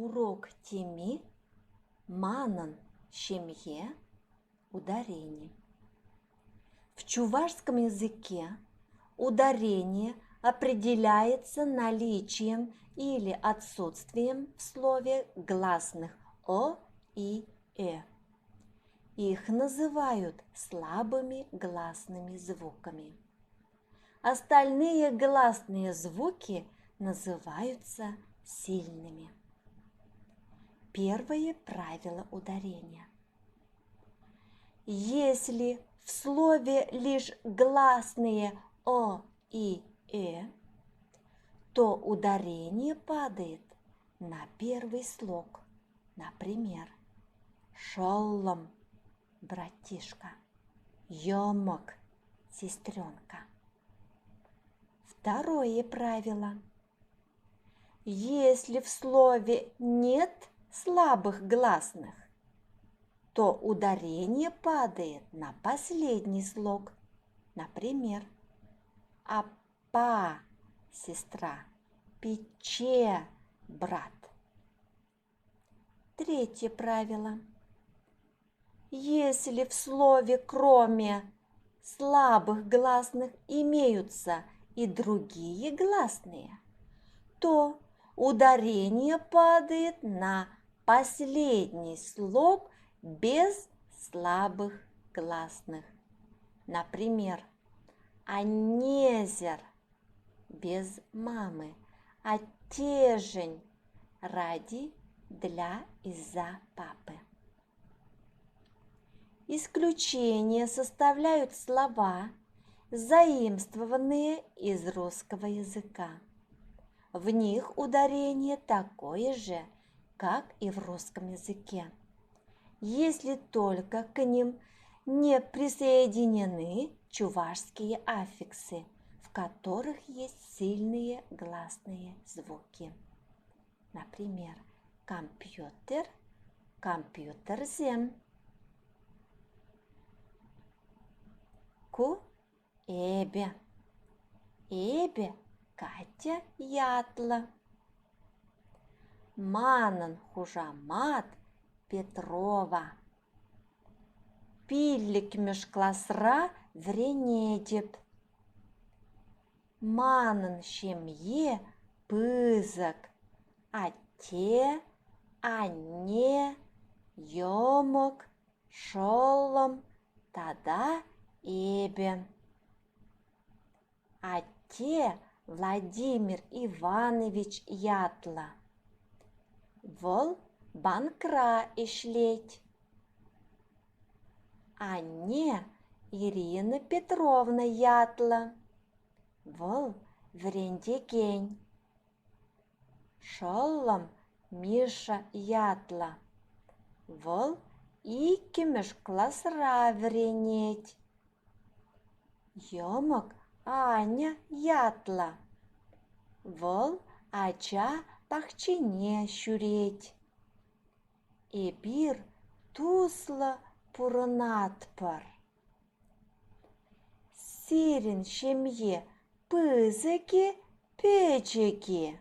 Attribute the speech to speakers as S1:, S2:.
S1: Урок теми манан щемье ударение. В чувашском языке ударение определяется наличием или отсутствием в слове гласных «о» и «э». Их называют слабыми гласными звуками. Остальные гласные звуки называются сильными. Первое правило ударения. Если в слове лишь гласные «о» и «э», то ударение падает на первый слог. Например, шоллом – братишка, ёмок – сестренка. Второе правило. Если в слове нет слабых гласных, то ударение падает на последний слог. Например, апа – сестра, пече – брат. Третье правило. Если в слове кроме слабых гласных имеются и другие гласные, то ударение падает на последний слог без слабых гласных. Например, анезер без мамы, отежень ради, для, из-за папы. Исключение составляют слова, заимствованные из русского языка. В них ударение такое же, как и в русском языке, если только к ним не присоединены чувашские аффиксы, в которых есть сильные гласные звуки. Например, компьютер, компьютерзем. Ку – эбе, эбе – Катя ятла. Манан хужамат Петрова. Пиллик межклассра вренедеп. Манан щемье пызак. Ате, анне, ёмок, шоллом, тада эбе. Ате Владимир Иванович ятла. Вол банкра ишлеть. Анне Ирина Петровна ятла. Вол врендекень. Шоллом Миша ятла. Вол икимеш классра вренеть. Ёмок Аня ятла. Вол ача пахчине щуреть. Эбир тусла пуранатпар. Сирен щемье пызыки печеки.